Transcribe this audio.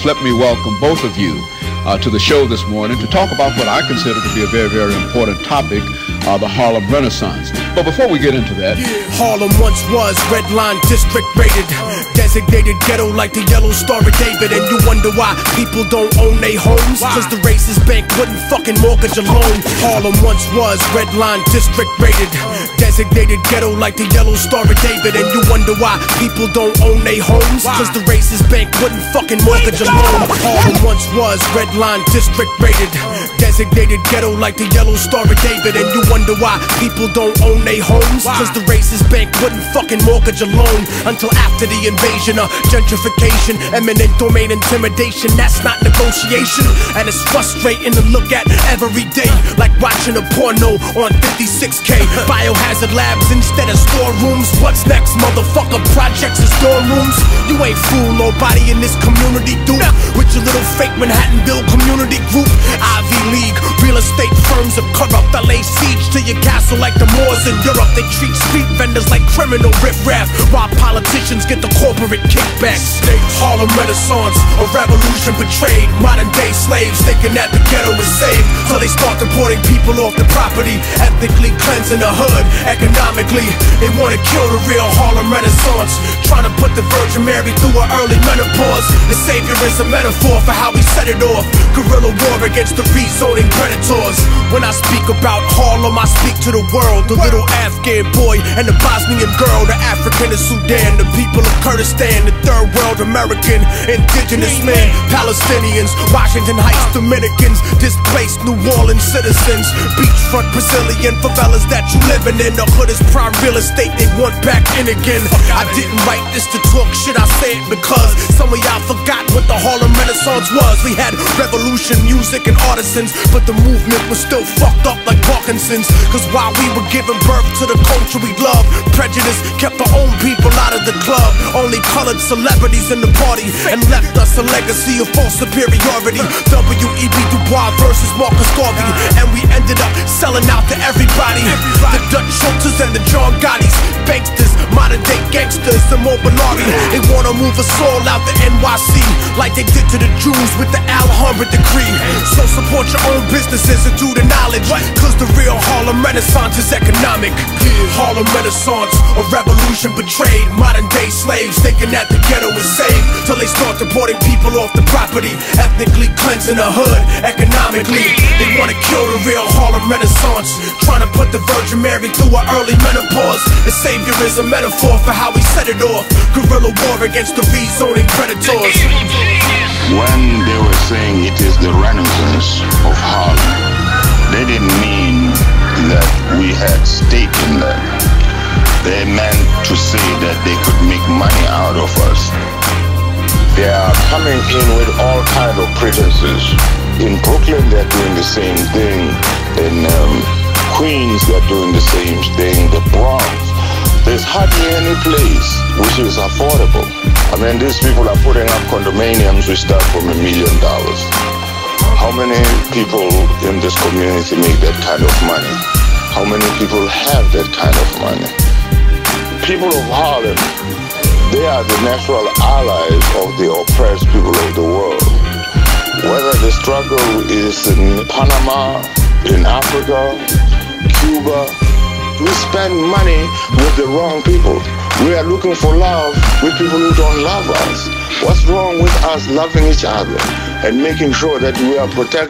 folks, let me welcome both of you to the show this morning to talk about what I consider to be a very, very important topic, the Harlem Renaissance. But before we get into that, Harlem once was red line district rated, designated ghetto like the yellow Star of David. And you wonder why people don't own their homes, cause the racist bank wouldn't fucking mortgage a loan. Harlem once was red line district rated, designated ghetto like the yellow Star of David. And you wonder why people don't own their homes, cause the racist bank wouldn't fucking mortgage a loan. Harlem once was red line district rated, designated ghetto like the yellow Star of David. And you wonder why people don't own their homes, cause the racist bank wouldn't fucking mortgage a loan. Until after the invasion of gentrification, eminent domain intimidation, that's not negotiation. And it's frustrating to look at every day, like watching a porno on 56K. Biohazard labs instead of storerooms. What's next, motherfucker? Projects and dorm rooms. You ain't fool nobody in this community, dude. With your little fake Manhattanville community group. Ivy League, real estate firms are corrupt. I lay siege to your castle like the Moors in Europe. They treat street vendors like criminal riffraff, while politicians get the corporate kickbacks. Harlem Renaissance, a revolution betrayed. Modern day slaves thinking that the ghetto is safe, so they start deporting people off the property, ethnically cleansing the hood. Economically, they wanna kill the real Harlem Renaissance, trying to put the Virgin Mary through her early menopause. The savior is a metaphor for how we set it off. Guerrilla war against the rezoning predators. When I speak about Harlem, I speak to the world. The little Afghan boy and the Bosnian girl, the African of Sudan, the people of Kurdistan, the third world American, indigenous man, Palestinians, Washington Heights Dominicans, displaced New Orleans citizens, beachfront Brazilian favelas that you living in. The hood is prime real estate, they want back in again. I didn't write this to talk shit, I say it because some of y'all forgot what the Harlem Renaissance was. We had revolution, music, and artisans, but the movement was still fucked up like Parkinson's. Cause while we were giving birth to the culture we love, prejudice kept our own people out of the club. Only colored celebrities in the party, and left us a legacy of false superiority. W.E.B. Du Bois versus Marcus Garvey, and we ended up selling out to everybody. The Dutch Schultzes and the John Gottis, banksters, modern day gangsters, the Mobilari. They wanna move us all out the NYC, like they did to the Jews with the Alhambra decree. So support your own businesses and do the knowledge, cause the real Harlem Renaissance is economic. Harlem Renaissance, a revolution betrayed. Modern day slaves thinking that the ghetto is safe, till they start deporting people off the property, ethnically cleansing the hood. Economically, they wanna kill the real Harlem Renaissance, trying to put the Virgin Mary through her early menopause. The savior is a metaphor for how we set it off. Guerrilla war against the rezoning predators. When they were saying it is the Renaissance of Harlem, they didn't mean that we had stake in that. They meant to say that they could make money out of us. They are coming in with all kinds of pretenses. In Brooklyn, they're doing the same thing. In Queens, they're doing the same thing. The Bronx, there's hardly any place which is affordable. I mean, these people are putting up condominiums which start from $1 million. How many people in this community make that kind of money? How many people have that kind of money? People of Harlem, they are the natural allies of the oppressed people of the world. Whether the struggle is in Panama, in Africa, Cuba, we spend money with the wrong people. We are looking for love with people who don't love us. What's wrong with us loving each other and making sure that we are protected?